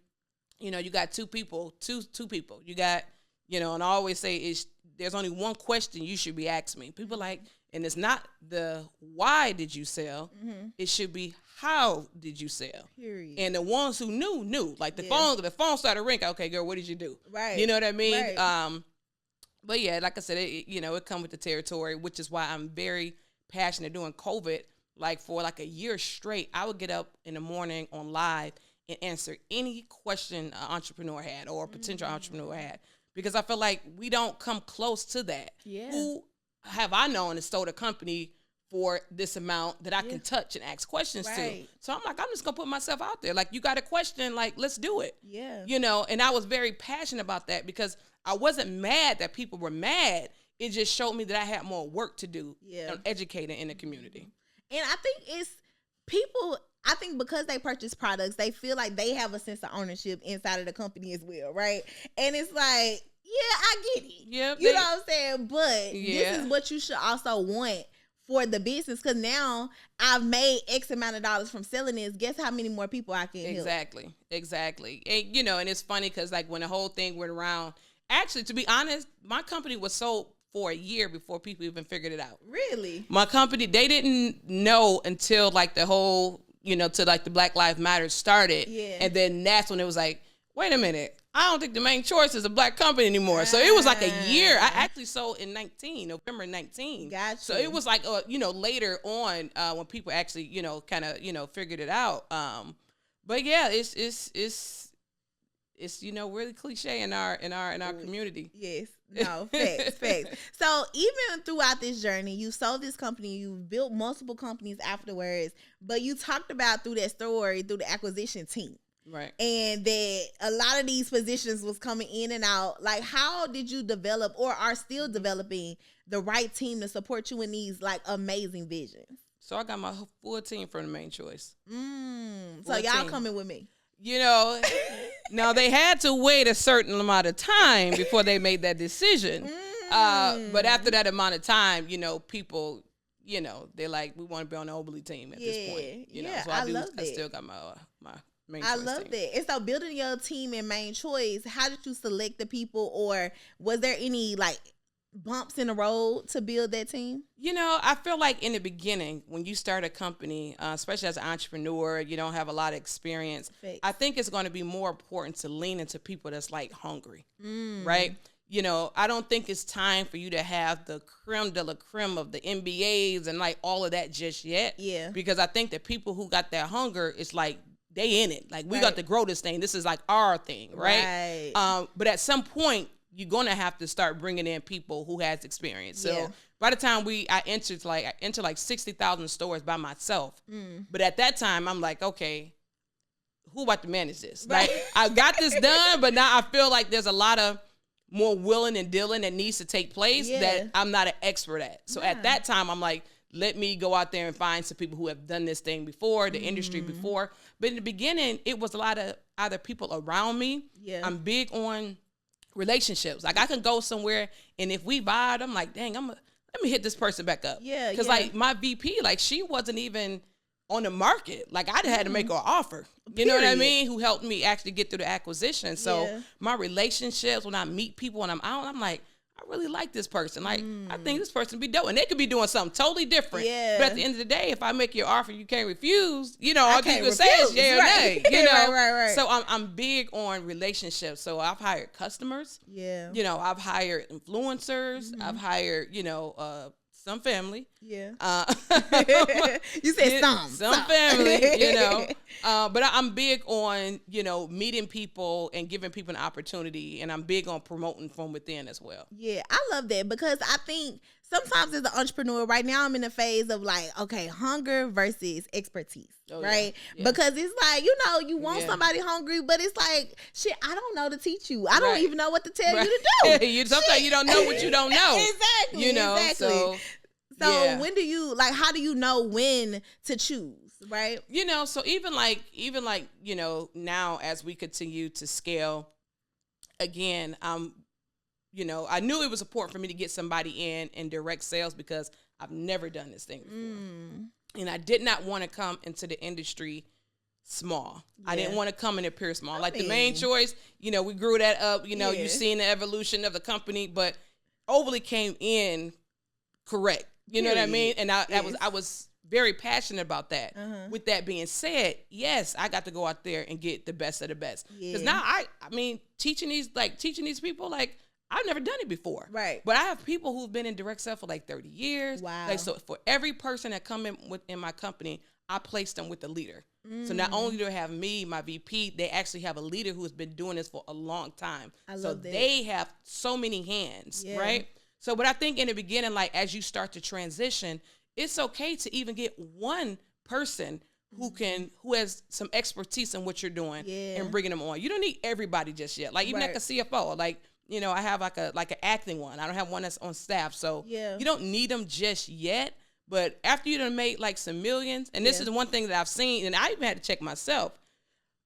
you know, you got two people. You got, you know, and I always say there's only one question you should be asking me. People like, and it's not the why did you sell? It should be how did you sell? Period. And the ones who knew. Like the phone started ringing. Okay, girl, what did you do? Right. You know what I mean? Right. But yeah, like I said, it come with the territory, which is why I'm very passionate during COVID. Like for like a year straight, I would get up in the morning on live and answer any question an entrepreneur had or a potential entrepreneur had, because I feel like we don't come close to that. Yeah. Who have I known and sold a company for this amount that I can touch and ask questions to? So I'm like, I'm just gonna put myself out there. Like, you got a question, like, let's do it. Yeah. You know, and I was very passionate about that because I wasn't mad that people were mad. It just showed me that I had more work to do on educating in the community. And I think it's people, I think because they purchase products, they feel like they have a sense of ownership inside of the company as well, right? And it's like, yeah, I get it. Yep, you know what I'm saying? But this is what you should also want for the business, because now I've made X amount of dollars from selling this. Guess how many more people I can help? Exactly. And, you know, and it's funny because, like, when the whole thing went around, actually, to be honest, my company was sold for a year before people even figured it out. Really? My company, they didn't know until, like, the whole, you know, till, like, the Black Lives Matter started. Yeah. And then that's when it was like, wait a minute, I don't think the main choice is a black company anymore. So it was like a year. I actually sold in November 19. Gotcha. So it was like, you know, later on when people actually, you know, kind of, you know, figured it out. But yeah, it's you know, really cliche in our community. Yes. No, facts. So even throughout this journey, you sold this company, you built multiple companies afterwards, but you talked about through that story, through the acquisition team. Right. And that a lot of these positions was coming in and out. Like, how did you develop or are still developing the right team to support you in these, like, amazing visions? So I got my full team from the main choice. So y'all coming with me. You know, now they had to wait a certain amount of time before they made that decision. But after that amount of time, you know, people, you know, they're like, we want to be on the Oberly team at this point. You know, so I still got my main choice. I love team. that. And so building your team in main choice, how did you select the people, or was there any like bumps in the road to build that team? You know, I feel like in the beginning, when you start a company, especially as an entrepreneur, you don't have a lot of experience. Thanks. I think it's going to be more important to lean into people that's like hungry, right? You know, I don't think it's time for you to have the creme de la creme of the MBAs and like all of that just yet. Yeah. Because I think that people who got that hunger, it's like they in it. Like, we got to grow this thing. This is like our thing, right? But at some point, you're going to have to start bringing in people who has experience. So by the time I entered like 60,000 stores by myself. But at that time, I'm like, okay, who about to manage this? Right. Like, I got this done, but now I feel like there's a lot of more willing and dealing that needs to take place that I'm not an expert at. So at that time, I'm like, let me go out there and find some people who have done this thing before, the industry before. But in the beginning, it was a lot of other people around me. Yeah. I'm big on relationships. Like, I can go somewhere, and if we vibe, I'm like, dang, let me hit this person back up. Yeah. Because like my VP, like, she wasn't even on the market. Like, I had to make her an offer. You know what I mean? Who helped me actually get through the acquisition. So my relationships, when I meet people and I'm out, I'm like, I really like this person. Like, I think this person be dope. And they could be doing something totally different. Yeah. But at the end of the day, if I make you an offer you can't refuse, you know, all you can say is yeah or nay. You know? Right. So I'm big on relationships. So I've hired customers. Yeah. You know, I've hired influencers. I've hired, you know, some family. Yeah. You said some family, you know. But I'm big on, you know, meeting people and giving people an opportunity. And I'm big on promoting from within as well. Yeah, I love that, because I think sometimes as an entrepreneur, right now I'm in a phase of like, okay, hunger versus expertise, right? Yeah. Because it's like, you know, you want somebody hungry, but it's like, shit, I don't know to teach you. I don't even know what to tell you to do. Sometimes you don't know what you don't know. Exactly. You know, so when do you, like, how do you know when to choose? Right. You know, so even like, you know, now as we continue to scale, again, you know, I knew it was important for me to get somebody in direct sales because I've never done this thing before. And I did not want to come into the industry small. I didn't Yeah. want to come and appear small. The main choice, we grew that up. Yeah. You've seen the evolution of the company, but Oberly came in correct. You know what I mean? And I was very passionate about that. With that being said, yes, I got to go out there and get the best of the best. Because now I mean, teaching these people, I've never done it before. Right. But I have people who've been in direct sales for 30 years. Wow. So for every person that come in my company, I place them with the leader. So not only do they have me, my VP, they actually have a leader who has been doing this for a long time. I so love that. they have so many hands, right? So, but I think in the beginning, as you start to transition, it's okay to even get one person who has some expertise in what you're doing and bringing them on. You don't need everybody just yet. Even like a CFO, I have an acting one. I don't have one that's on staff. So you don't need them just yet. But after you done made some millions, and this is the one thing that I've seen, and I even had to check myself.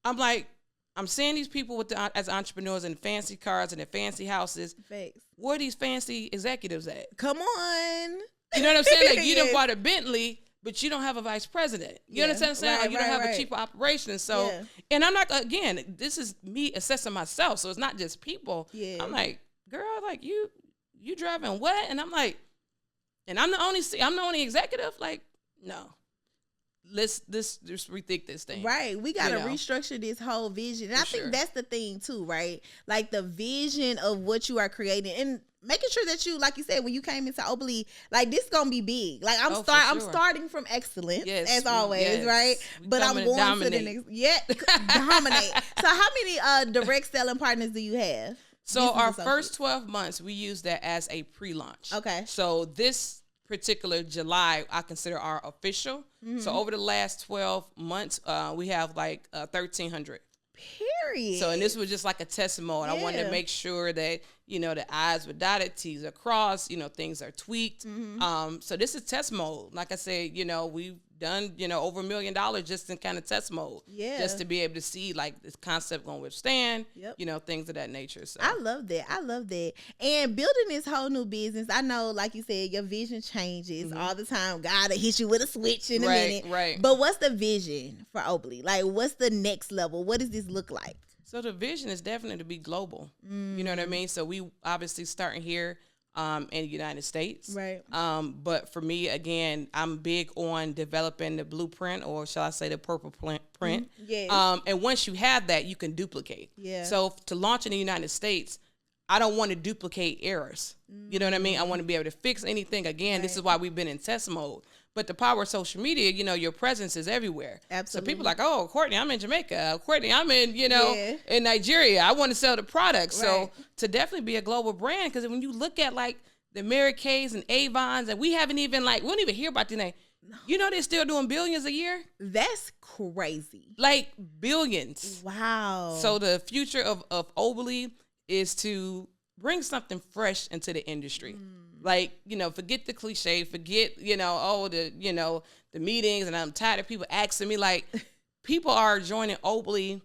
I'm seeing these people as entrepreneurs in fancy cars and in fancy houses. Thanks. Where are these fancy executives at? Come on. You know what I'm saying? You done bought a Bentley, but you don't have a vice president. You understand what I'm saying? Right, you don't have right. a chief of operations. So, and I'm not, again, this is me assessing myself. So it's not just people. Yeah. I'm like, girl, you driving what? And I'm like, and I'm the only executive. No, let's just rethink this thing. Right, we gotta restructure this whole vision, and I think that's the thing too, right? The vision of what you are creating, and making sure that you, like you said, when you came into Oberly, this is gonna be big. I'm starting from excellence, as always, right? But I'm going dominate. To the next, dominate. So, how many direct selling partners do you have? So our first 12 months, we use that as a pre-launch. Okay. So this particular July, I consider our official. So over the last 12 months, we have 1,300. Period. So, and this was just a test mode. I wanted to make sure that, the I's were dotted, T's are crossed, things are tweaked. So this is test mode. Like I said, we've done, over $1 million just in kind of test mode. Yeah. Just to be able to see this concept going to withstand, things of that nature. So I love that. And building this whole new business, I know, like you said, your vision changes all the time. God will hit you with a switch in a minute. Right. But what's the vision for Oberly? What's the next level? What does this look like? So the vision is definitely to be global. You know what I mean? So we obviously starting here in the United States. Right. But for me, again, I'm big on developing the blueprint, or shall I say the purple print. Yes. And once you have that, you can duplicate. Yeah. So to launch in the United States, I don't want to duplicate errors. You know what I mean? I want to be able to fix anything. Again, this is why we've been in test mode. But the power of social media, your presence is everywhere. Absolutely. So people are like, oh, Courtney, I'm in Jamaica. Courtney, I'm in, in Nigeria. I want to sell the product. So to definitely be a global brand, because when you look at the Mary Kays and Avons, and we don't even hear about the name. No. They're still doing billions a year? That's crazy. Billions. Wow. So the future of Oberly is to bring something fresh into the industry. Forget the cliche, forget, the meetings, and I'm tired of people asking me, people are joining Oberly.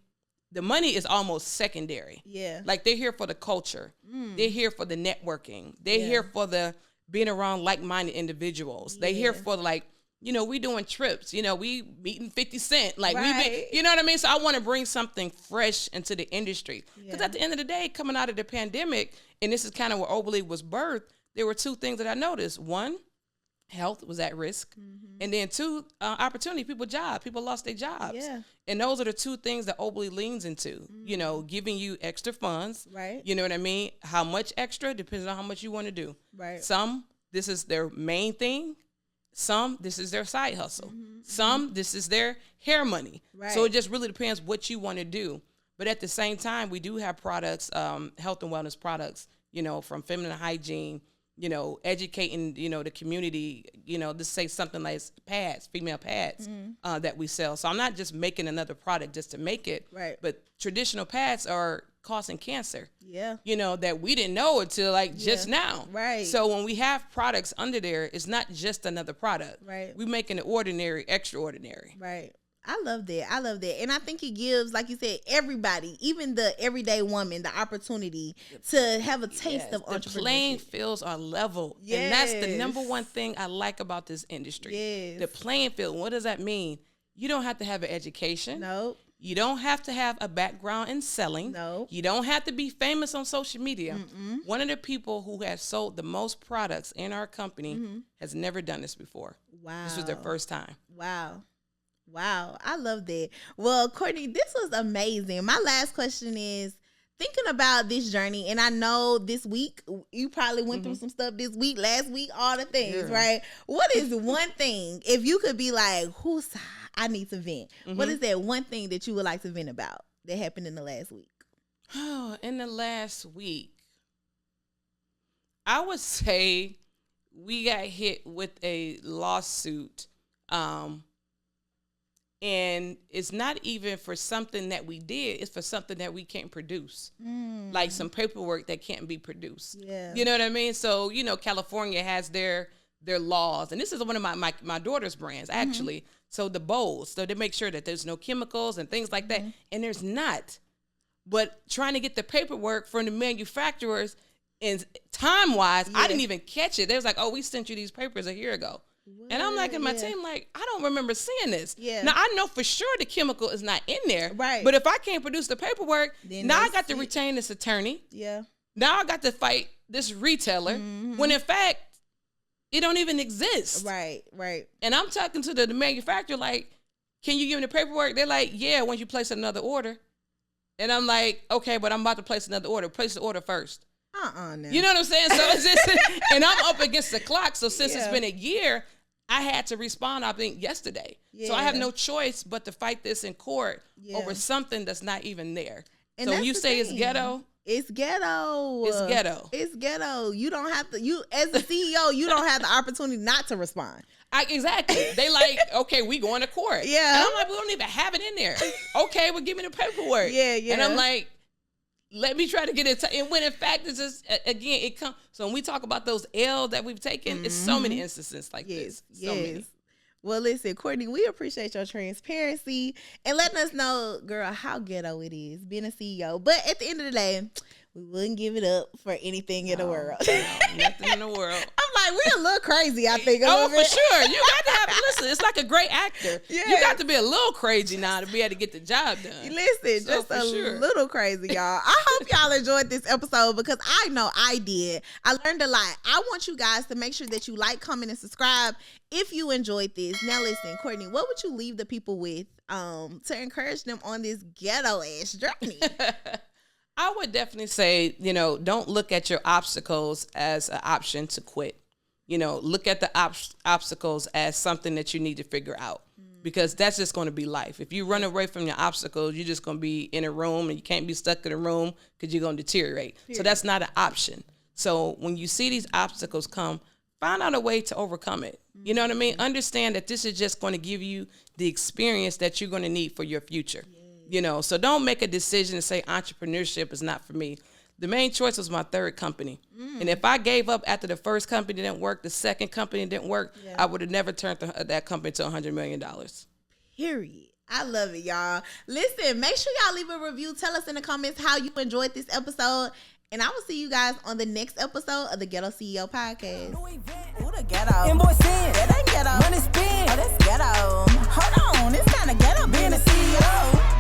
The money is almost secondary. Yeah. They're here for the culture. They're here for the networking. They're here for the being around like-minded individuals. They're here for we doing trips. We meeting 50 Cent. We you know what I mean? So I want to bring something fresh into the industry. Because at the end of the day, coming out of the pandemic, and this is kind of where Oberly was birthed, there were two things that I noticed. One, health was at risk. And then two, opportunity. People lost their jobs. Yeah. And those are the two things that Oberly leans into, giving you extra funds. Right. You know what I mean? How much extra depends on how much you want to do. Right. Some, this is their main thing. Some, this is their side hustle. Some, this is their hair money. Right. So it just really depends what you want to do. But at the same time, we do have products, health and wellness products, from feminine hygiene, educating, the community, to say something like pads, female pads, that we sell. So I'm not just making another product just to make it. Right. But traditional pads are causing cancer. Yeah. That we didn't know until just now. Right. So when we have products under there, it's not just another product. Right. We're making the ordinary extraordinary. Right. I love that. And I think it gives, like you said, everybody, even the everyday woman, the opportunity to have a taste of entrepreneurship. The playing fields are level. Yes. And that's the number one thing I like about this industry. Yes. The playing field, what does that mean? You don't have to have an education. Nope. You don't have to have a background in selling. Nope. You don't have to be famous on social media. One of the people who has sold the most products in our company has never done this before. Wow. This was their first time. Wow. I love that. Well, Courtney, this was amazing. My last question is, thinking about this journey, and I know this week, you probably went through some stuff this week, last week, all the things, right? What is one thing, if you could be like, I need to vent. What is that one thing that you would like to vent about that happened in the last week? Oh, in the last week, I would say we got hit with a lawsuit. And it's not even for something that we did. It's for something that we can't produce. Like some paperwork that can't be produced. Yeah. You know what I mean? So, California has their laws. And this is one of my daughter's brands, actually. So the bowls. So they make sure that there's no chemicals and things like that. And there's not. But trying to get the paperwork from the manufacturers, and time-wise, I didn't even catch it. They was like, we sent you these papers a year ago. And I'm like, in my team, like, I don't remember seeing this. Yeah. Now, I know for sure the chemical is not in there. Right. But if I can't produce the paperwork, then now I got to retain this attorney. Yeah. Now I got to fight this retailer when, in fact, it don't even exist. Right. And I'm talking to the manufacturer, like, can you give me the paperwork? They're like, yeah, once you place another order. And I'm like, okay, but I'm about to place another order. Place the order first. No. You know what I'm saying? So it's just, and I'm up against the clock. So since it's been a year, I had to respond, I think, yesterday. Yeah. So I have no choice but to fight this in court over something that's not even there. And so when you say it's ghetto. It's ghetto. It's ghetto. It's ghetto. You don't have to, as the CEO, you don't have the opportunity not to respond. Exactly. They like, okay, we going to court. Yeah. And I'm like, we don't even have it in there. Okay, well, give me the paperwork. Yeah. And I'm like, let me try to get it. And when in fact, it's just, again, it comes. So when we talk about those L that we've taken, it's so many instances like this. So many. Well, listen, Courtney, we appreciate your transparency and letting us know, girl, how ghetto it is being a CEO. But at the end of the day, we wouldn't give it up for anything in the world. No, nothing in the world. I'm like, we're a little crazy, I think. For sure. You got to have, listen, it's like a great actor. Yeah. You got to be a little crazy now to be able to get the job done. Listen, just a little crazy, y'all. I hope y'all enjoyed this episode because I know I did. I learned a lot. I want you guys to make sure that you like, comment, and subscribe if you enjoyed this. Now, listen, Courtney, what would you leave the people with to encourage them on this ghetto-ass journey? I would definitely say, don't look at your obstacles as an option to quit. Look at the obstacles as something that you need to figure out because that's just going to be life. If you run away from your obstacles, you're just going to be in a room and you can't be stuck in a room because you're going to deteriorate. Period. So that's not an option. So when you see these obstacles come, find out a way to overcome it. You know what I mean? Understand that this is just going to give you the experience that you're going to need for your future. So don't make a decision and say entrepreneurship is not for me. The main choice was my third company. And if I gave up after the first company didn't work, the second company didn't work, I would have never turned that company to $100 million. Period. I love it, y'all. Listen, make sure y'all leave a review. Tell us in the comments how you enjoyed this episode. And I will see you guys on the next episode of the Ghetto CEO Podcast. Who the ghetto? Invoice in. That ain't ghetto. Money spin. Oh, that's ghetto. Hold on. It's kind of ghetto being a CEO.